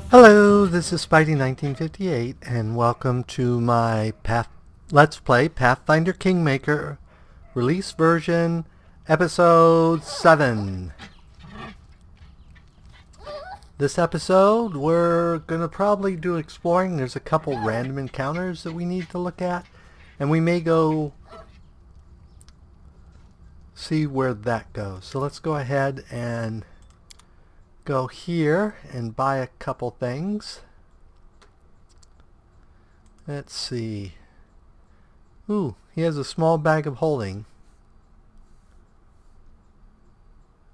Hello, this is Spidey1958, and welcome to my Let's Play Pathfinder Kingmaker release version, episode 7. This episode, we're going to probably do exploring. There's a couple random encounters that we need to look at, and we may go see where that goes. So let's go ahead and go here and buy a couple things. Let's see. Ooh, he has a small bag of holding.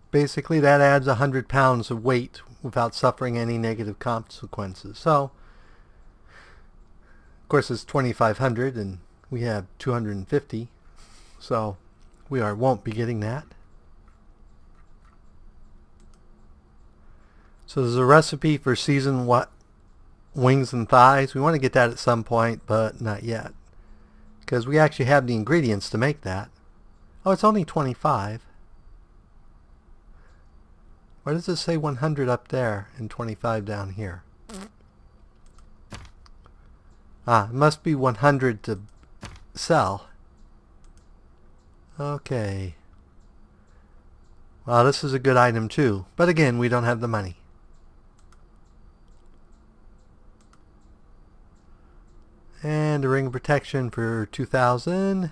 Basically that adds 100 pounds of weight without suffering any negative consequences. So, of course it's 2,500 and we have 250. So we won't be getting that. So there's a recipe for seasoned wings and thighs. We want to get that at some point, but not yet, because we actually have the ingredients to make that. Oh, it's only 25. Why does it say 100 up there and 25 down here? Ah, it must be 100 to sell. Okay. Well, this is a good item too, but again, we don't have the money. And a ring of protection for 2,000.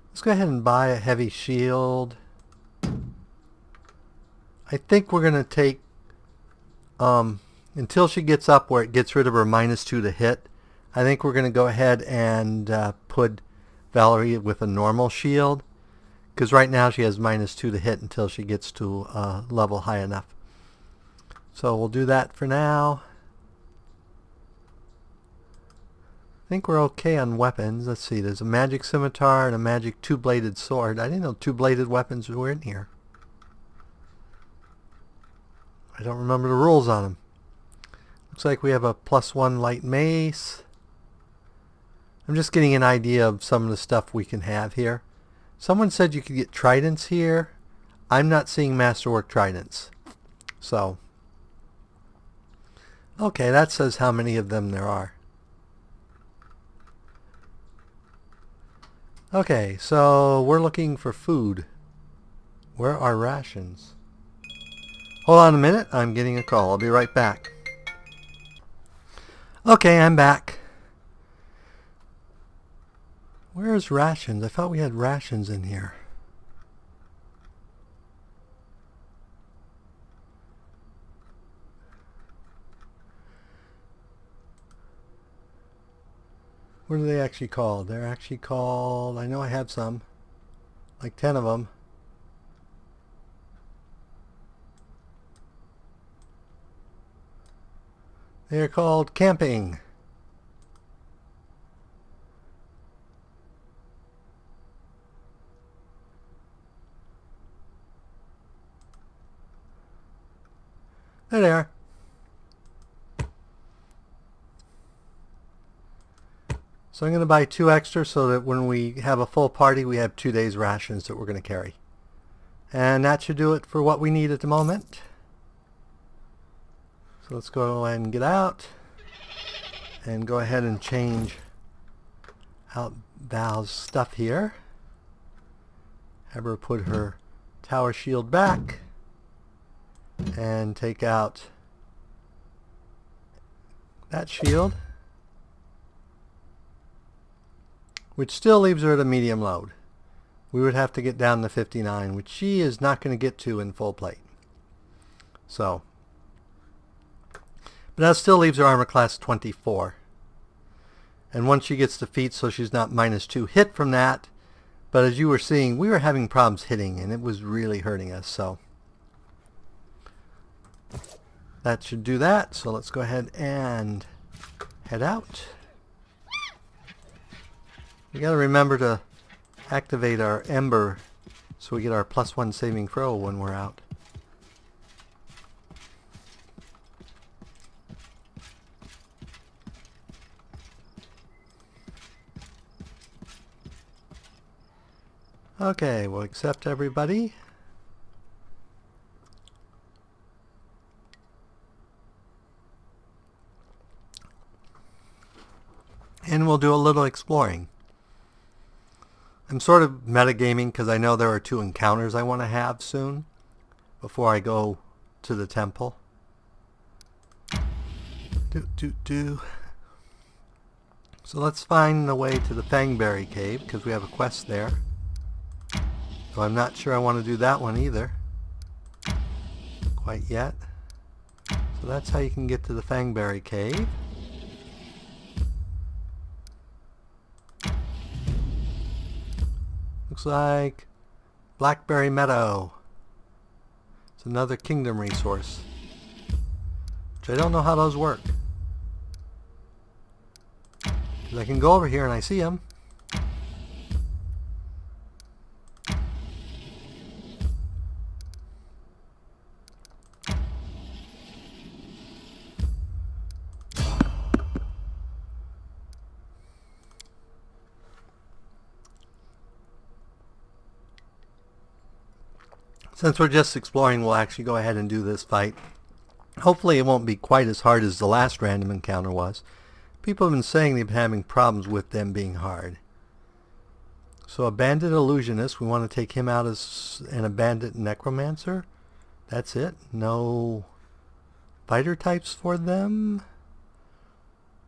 Let's go ahead and buy a heavy shield. I think we're going to take, until she gets up where it gets rid of her -2 to hit, I think we're going to go ahead and put Valerie with a normal shield. Because right now she has -2 to hit until she gets to a level high enough. So we'll do that for now. I think we're okay on weapons. Let's see, there's a magic scimitar and a magic two-bladed sword. I didn't know two-bladed weapons were in here. I don't remember the rules on them. Looks like we have a +1 light mace. I'm just getting an idea of some of the stuff we can have here. Someone said you could get tridents here. I'm not seeing masterwork tridents. So, okay, that says how many of them there are. Okay, so we're looking for food. Where are rations? Hold on a minute, I'm getting a call. I'll be right back. Okay, I'm back. Where's rations? I thought we had rations in here. What are they actually called? They're actually called, I know I have some, like 10 of them. They're called camping. There they are. So I'm going to buy 2 extra so that when we have a full party we have 2 days rations that we're going to carry. And that should do it for what we need at the moment. So let's go and get out and go ahead and change out Val's stuff here. Have her put her tower shield back and take out that shield, which still leaves her at a medium load. We would have to get down to 59, which she is not going to get to in full plate. So, but that still leaves her armor class 24. And once she gets to feet, so she's not -2 hit from that. But as you were seeing, we were having problems hitting, and it was really hurting us. So that should do that. So let's go ahead and head out. We got to remember to activate our Ember so we get our +1 saving throw when we're out. Okay, we'll accept everybody. And we'll do a little exploring. I'm sort of metagaming because I know there are 2 encounters I want to have soon before I go to the temple. So let's find the way to the Fangberry Cave because we have a quest there. Though I'm not sure I want to do that one either. Quite yet. So that's how you can get to the Fangberry Cave. Looks like Blackberry Meadow. It's another kingdom resource. Which I don't know how those work. Because I can go over here and I see them. Since we're just exploring, we'll actually go ahead and do this fight. Hopefully it won't be quite as hard as the last random encounter was. People have been saying they've been having problems with them being hard. So a bandit illusionist, we want to take him out as an bandit necromancer. That's it. No fighter types for them.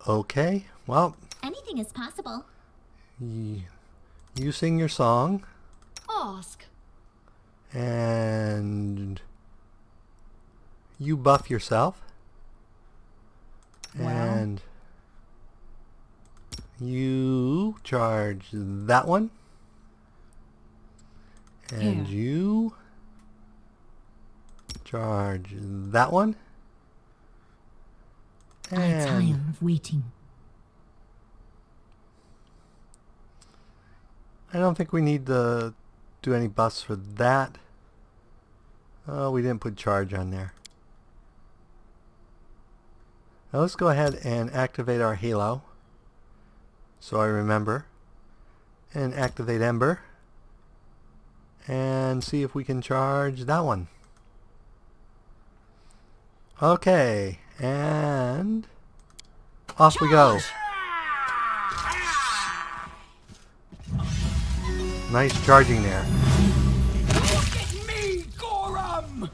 Okay, well. Anything is possible. You sing your song. Ask. And you buff yourself. Wow. And you charge that one. And Here. you charge that one. I tire of waiting. I don't think we need to do any buffs for that. Oh, we didn't put charge on there. Now let's go ahead and activate our halo. So I remember. And activate Ember. And see if we can charge that one. Okay, and off we go. Nice charging there. Look at me, Gorham!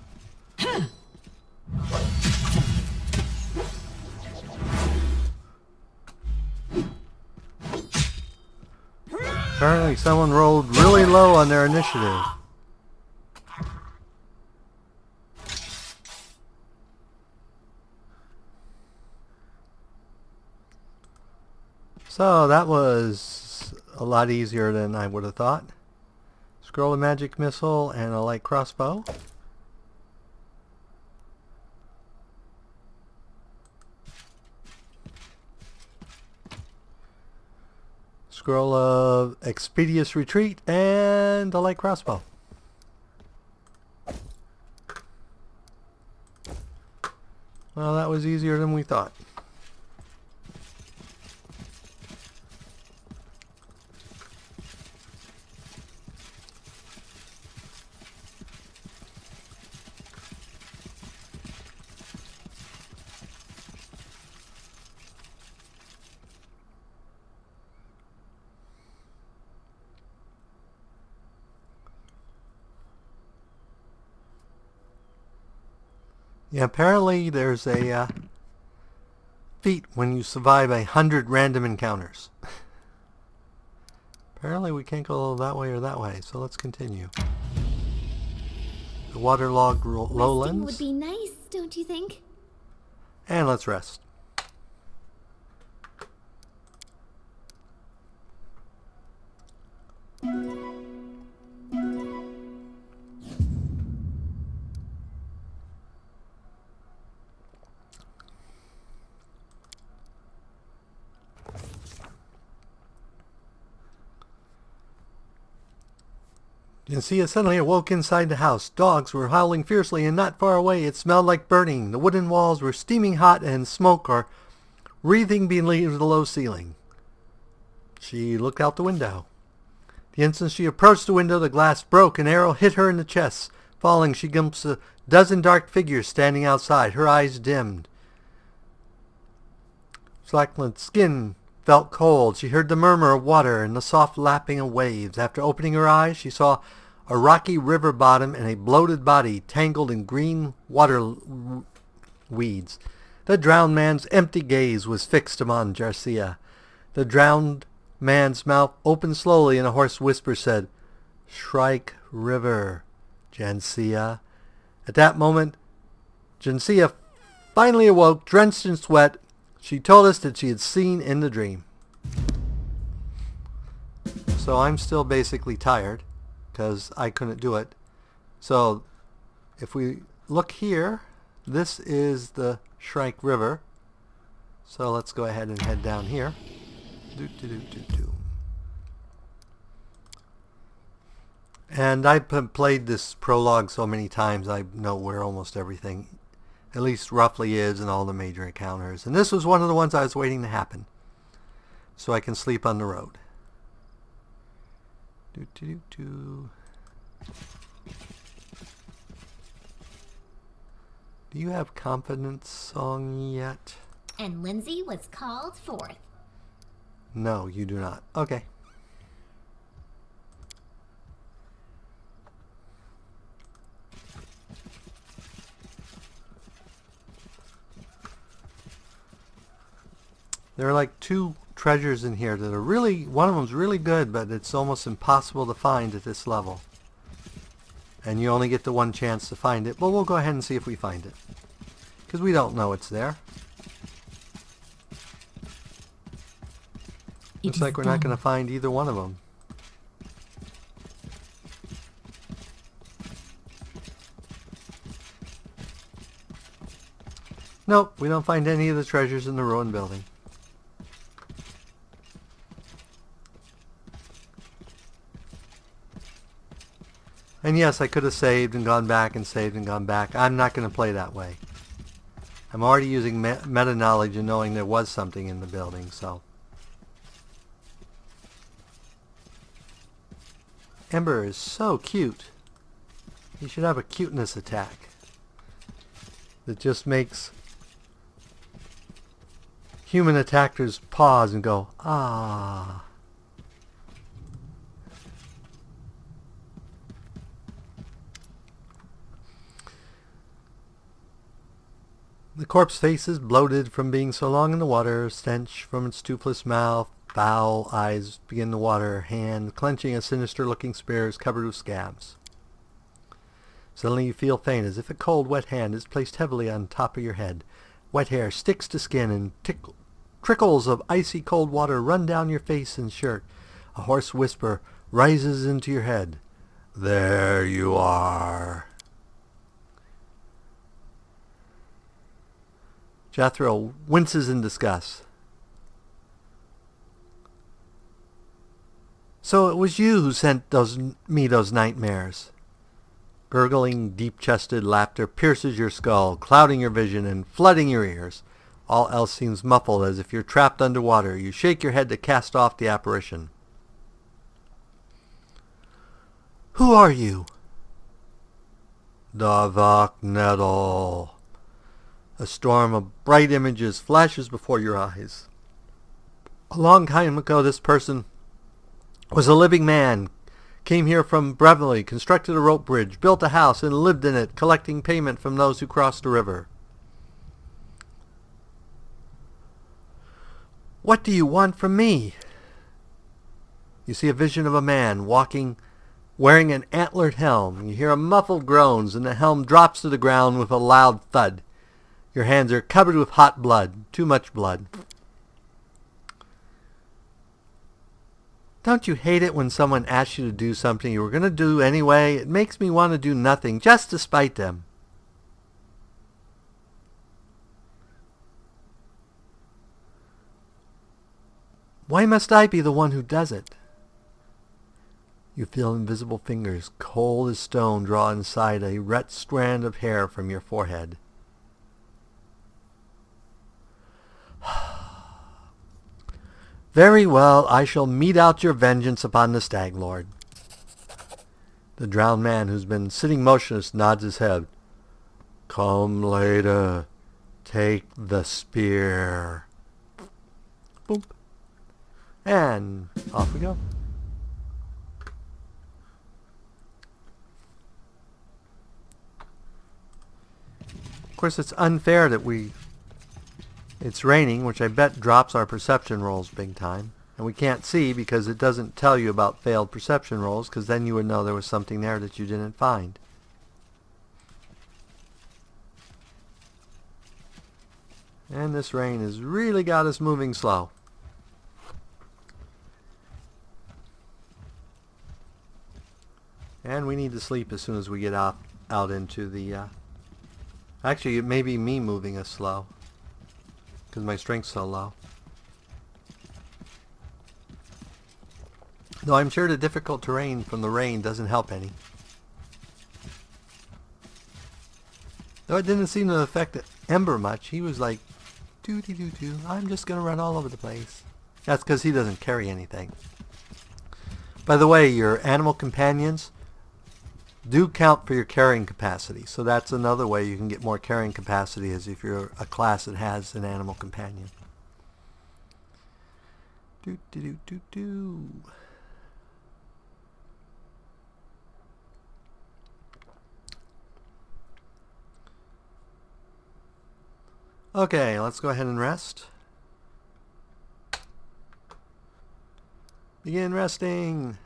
Apparently someone rolled really low on their initiative. So that was a lot easier than I would have thought. Scroll a magic missile and a light crossbow. Scroll of expeditious retreat and a light crossbow. Well, that was easier than we thought. Yeah, apparently there's a feat when you survive 100 random encounters. Apparently we can't go that way or that way, so let's continue. The waterlogged lowlands. Resting would be nice, don't you think? And let's rest. You can see it suddenly awoke inside the house. Dogs were howling fiercely, and not far away it smelled like burning. The wooden walls were steaming hot, and smoke or wreathing beneath the low ceiling. She looked out the window. The instant she approached the window, the glass broke. An arrow hit her in the chest. Falling, she glimpsed a dozen dark figures standing outside. Her eyes dimmed. Slacklin's skin felt cold. She heard the murmur of water and the soft lapping of waves. After opening her eyes, she saw a rocky river bottom and a bloated body tangled in green water weeds. The drowned man's empty gaze was fixed upon Jarcia. The drowned man's mouth opened slowly and a hoarse whisper said, "Shrike River, Jarcia." At that moment, Jarcia finally awoke, drenched in sweat. She told us that she had seen in the dream. So I'm still basically tired because I couldn't do it. So if we look here, this is the Shrike River. So let's go ahead and head down here. And I've played this prologue so many times I know where almost everything at least roughly is and all the major encounters. And this was one of the ones I was waiting to happen so I can sleep on the road. Do you have confidence song yet? And Lindsay was called forth. No, you do not. Okay. There are like two treasures in here that are really, one of them's really good, but it's almost impossible to find at this level. And you only get the one chance to find it, but we'll go ahead and see if we find it. Because we don't know it's there. Looks like we're not going to find either one of them. Nope, we don't find any of the treasures in the ruined building. And yes, I could have saved and gone back and saved and gone back. I'm not going to play that way. I'm already using meta knowledge and knowing there was something in the building, so. Ember is so cute. You should have a cuteness attack that just makes human attackers pause and go, ah. The corpse face is bloated from being so long in the water, stench from its toothless mouth, foul eyes begin to water, hand clenching a sinister-looking spear is covered with scabs. Suddenly you feel faint as if a cold, wet hand is placed heavily on top of your head. Wet hair sticks to skin and trickles of icy cold water run down your face and shirt. A hoarse whisper rises into your head. "There you are." Jethro winces in disgust. "So it was you who sent me those nightmares." Gurgling, deep-chested laughter pierces your skull, clouding your vision and flooding your ears. All else seems muffled as if you're trapped underwater. You shake your head to cast off the apparition. "Who are you?" "Davak Nettle." A storm of bright images flashes before your eyes. A long time ago, this person was a living man, came here from Brevely, constructed a rope bridge, built a house, and lived in it, collecting payment from those who crossed the river. "What do you want from me?" You see a vision of a man walking, wearing an antlered helm. You hear a muffled groans, and the helm drops to the ground with a loud thud. Your hands are covered with hot blood, too much blood. Don't you hate it when someone asks you to do something you were going to do anyway? It makes me want to do nothing, just to spite them. Why must I be the one who does it? You feel invisible fingers, cold as stone, draw inside a red strand of hair from your forehead. Very well, I shall mete out your vengeance upon the Stag Lord. The drowned man, who's been sitting motionless, nods his head. Come later. Take the spear. Boop. And off we go. Of course, it's unfair that it's raining, which I bet drops our perception rolls big time. And we can't see because it doesn't tell you about failed perception rolls, because then you would know there was something there that you didn't find. And this rain has really got us moving slow. And we need to sleep as soon as we get out into the... Actually, it may be me moving us slow, because my strength's so low. Though I'm sure the difficult terrain from the rain doesn't help any. Though it didn't seem to affect Ember much. He was like, doo-doo-doo-doo, I'm just going to run all over the place. That's because he doesn't carry anything. By the way, your animal companions do count for your carrying capacity. So that's another way you can get more carrying capacity, is if you're a class that has an animal companion. Doo-doo-doo-doo-doo. Okay, let's go ahead and rest. Begin resting.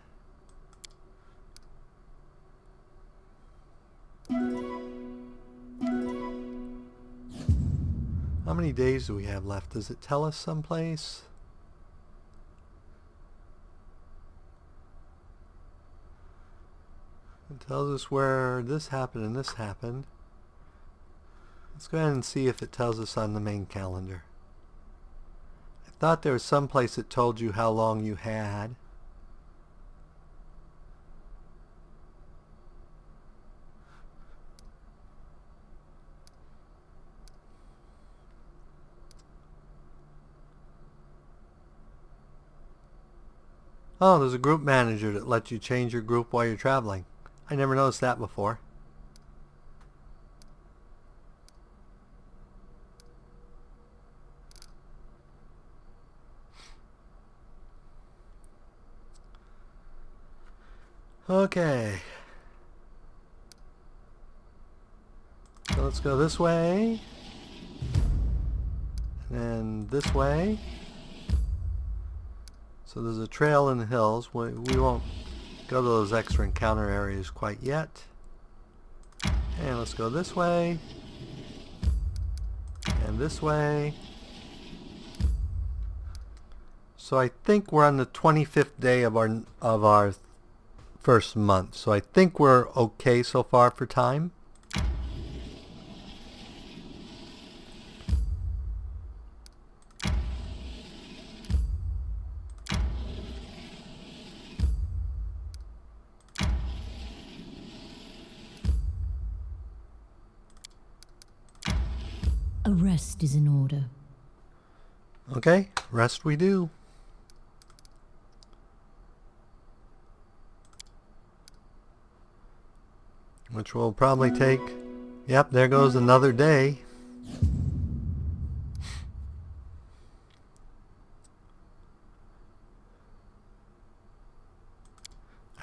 How many days do we have left? Does it tell us someplace? It tells us where this happened and this happened. Let's go ahead and see if it tells us on the main calendar. I thought there was some place that told you how long you had. Oh, there's a group manager that lets you change your group while you're traveling. I never noticed that before. Okay. So let's go this way. And then this way. So there's a trail in the hills. We won't go to those extra encounter areas quite yet. And let's go this way. And this way. So I think we're on the 25th day of our first month. So I think we're okay so far for time. A rest is in order. Okay, rest we do. Which will probably take... Yep, there goes another day.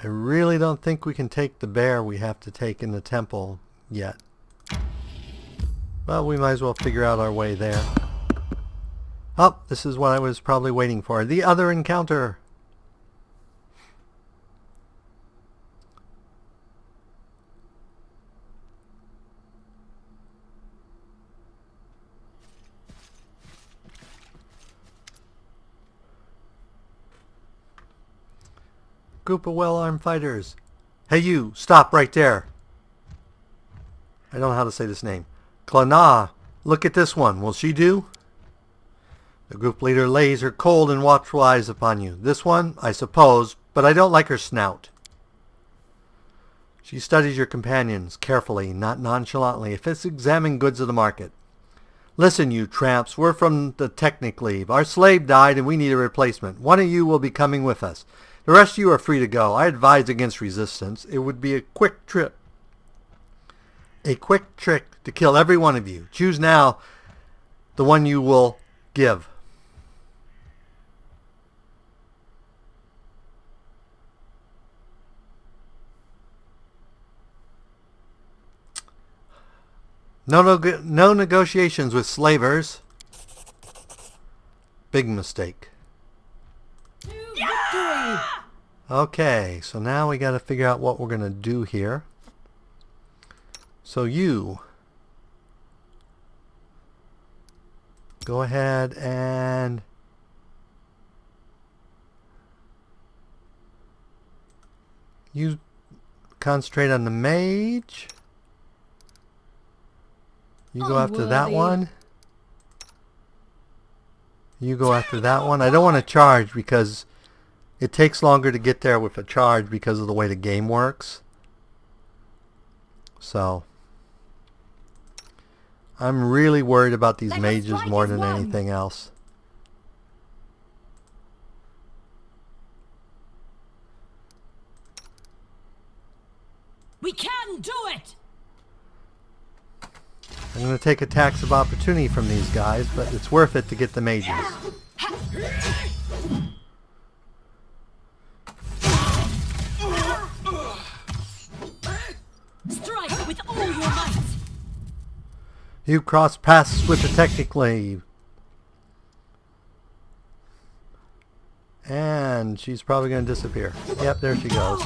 I really don't think we can take the bear we have to take in the temple yet. Well, we might as well figure out our way there. Oh, this is what I was probably waiting for. The other encounter! Group of well-armed fighters. Hey you, stop right there. I don't know how to say this name. Klana, look at this one. Will she do? The group leader lays her cold and watchful eyes upon you. This one, I suppose, but I don't like her snout. She studies your companions carefully, not nonchalantly, if it's examining goods of the market. Listen, you tramps, we're from the Technicleave. Our slave died and we need a replacement. One of you will be coming with us. The rest of you are free to go. I advise against resistance. It would be a quick trick to kill every one of you. Choose now the one you will give. No negotiations with slavers. Big mistake. Victory! Okay, so now we got to figure out what we're going to do here. So you go ahead and you concentrate on the mage. You go after that one. You go after that one. I don't want to charge because it takes longer to get there with a charge because of the way the game works. So I'm really worried about these mages more than anything else. We can do it! I'm going to take attacks of opportunity from these guys, but it's worth it to get the mages. Strike with all your might! You cross paths with the Technicleave. And she's probably going to disappear. Yep, there she goes.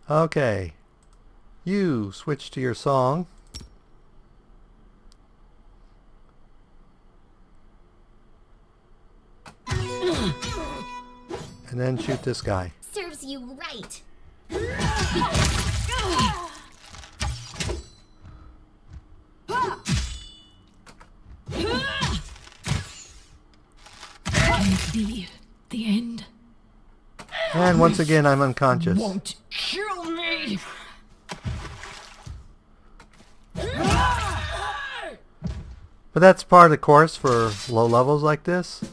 Okay. You switch to your song. And then shoot this guy. Serves you right. Can it be the end? And once again, I'm unconscious. Won't kill me! But that's part of the course for low levels like this.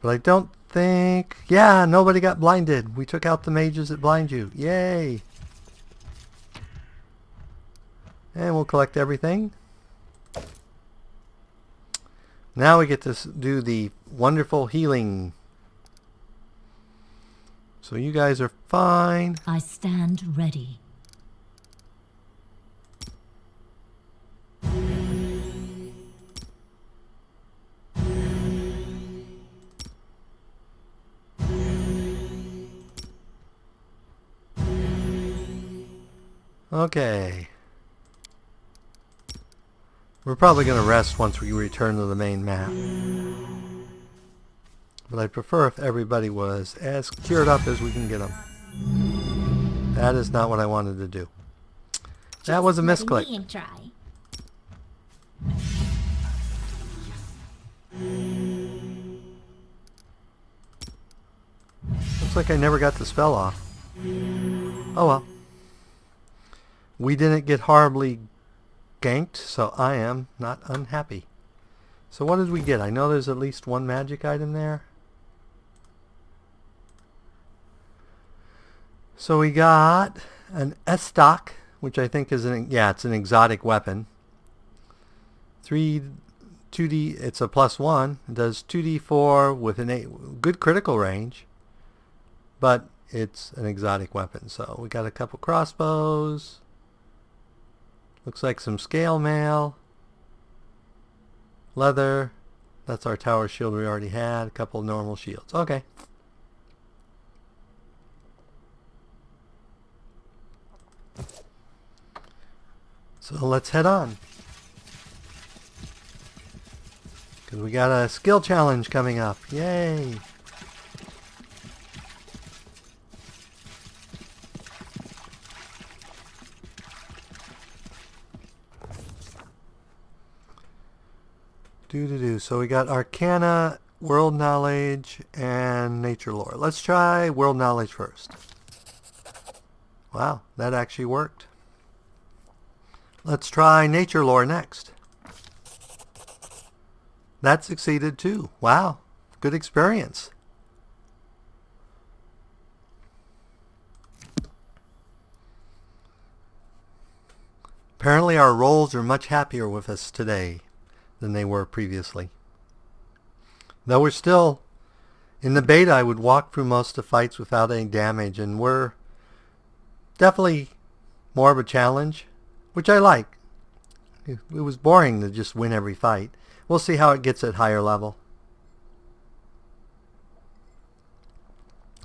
But I don't think... Yeah, nobody got blinded. We took out the mages that blind you. Yay! And we'll collect everything. Now we get to do the wonderful healing. So you guys are fine. I stand ready. Okay. We're probably going to rest once we return to the main map. But I'd prefer if everybody was as cured up as we can get them. That is not what I wanted to do. That was a misclick. Letting me try. Looks like I never got the spell off. Oh well. We didn't get horribly ganked, so I am not unhappy. So what did we get? I know there's at least one magic item there. So we got an S-Stock, which I think is it's an exotic weapon. 2D, it's a +1. It does 2d4 with a good critical range, but it's an exotic weapon. So we got a couple crossbows. Looks like some scale mail. Leather. That's our tower shield we already had. A couple normal shields. Okay. So let's head on. Because we got a skill challenge coming up. Yay! So we got Arcana, World Knowledge, and Nature Lore. Let's try World Knowledge first. Wow, that actually worked. Let's try nature lore next. That succeeded too. Wow, good experience. Apparently our rolls are much happier with us today than they were previously. Though we're still, in the beta I would walk through most of the fights without any damage, and we're definitely more of a challenge, which I like. It was boring to just win every fight. We'll see how it gets at higher level.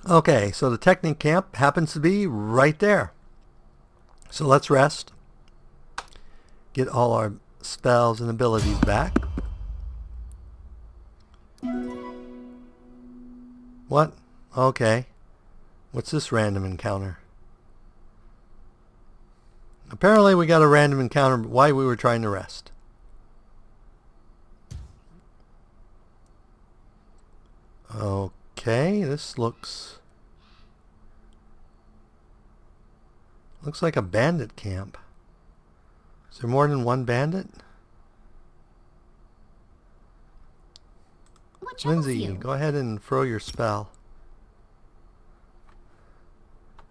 Okay, so the Technic camp happens to be right there. So let's rest. Get all our spells and abilities back. What? Okay. What's this random encounter? Apparently we got a random encounter while we were trying to rest. Okay, this looks like a bandit camp. Is there more than one bandit? What troubles Lindsay, you? go ahead and throw your spell.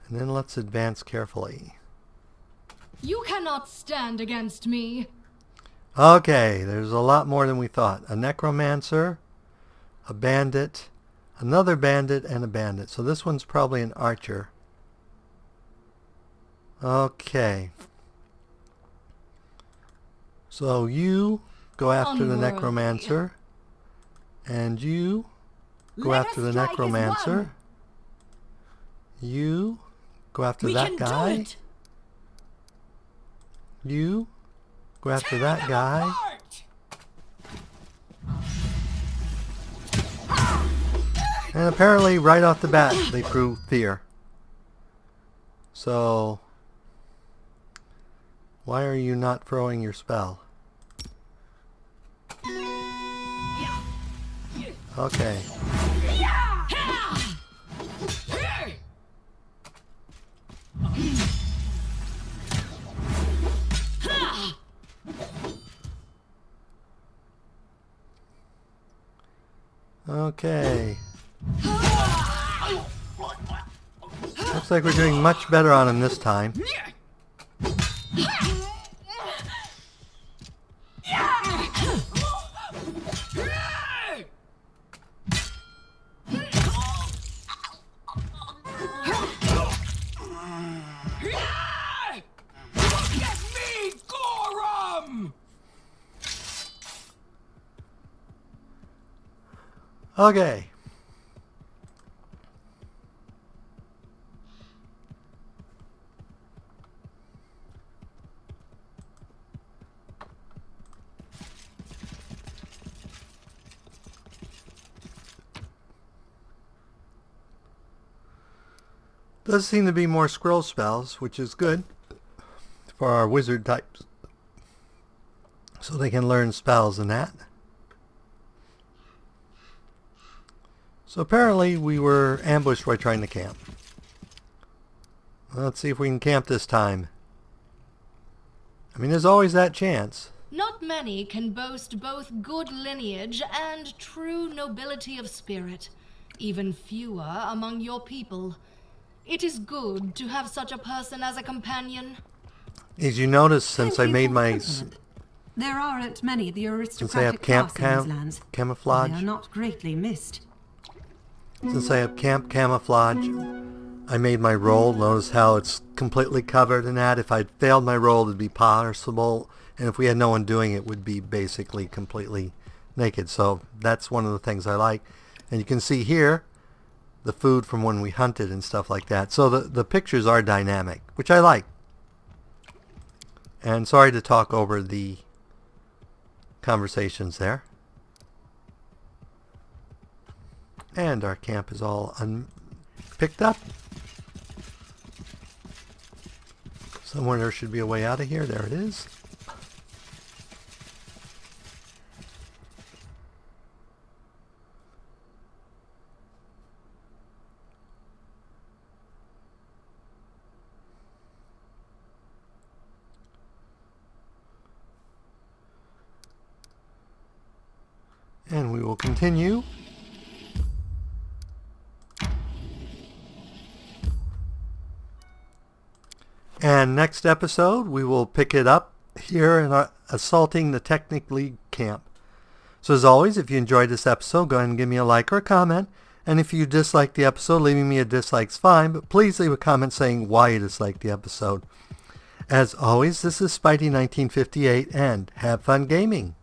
And then let's advance carefully. You cannot stand against me. Okay, there's a lot more than we thought. A necromancer, a bandit, another bandit, and a bandit. So this one's probably an archer. Okay. So you go after the Unworthy. necromancer. And you go Let after us the strike as necromancer. one. You go after We that can guy. do it. You go after Tear that them guy. apart. And apparently right off the bat they threw fear. So why are you not throwing your spell? Okay. Okay. Looks like we're doing much better on him this time. Get me, Gorham! Okay. Does seem to be more scroll spells, which is good for our wizard types. So they can learn spells and that. So apparently we were ambushed while trying to camp. Let's see if we can camp this time. I mean, there's always that chance. Not many can boast both good lineage and true nobility of spirit, even fewer among your people. It is good to have such a person as a companion. As you notice, since I Thank you made for my... the compliment. There aren't many of the Since I have aristocratic camp class in these lands. camouflage... They are not greatly missed. Since I have camp camouflage, I made my roll. Notice how it's completely covered in that. If I'd failed my roll, it'd be possible. And if we had no one doing it, it would be basically completely naked. So that's one of the things I like. And you can see here the food from when we hunted and stuff like that. So the pictures are dynamic, which I like. And sorry to talk over the conversations there. And our camp is all picked up. Somewhere there should be a way out of here. There it is. and we will continue. And next episode, we will pick it up here in assaulting the Technic League camp. So as always, if you enjoyed this episode, go ahead and give me a like or a comment. And if you dislike the episode, leaving me a dislike's fine, but please leave a comment saying why you disliked the episode. As always, this is Spidey 1958, and have fun gaming!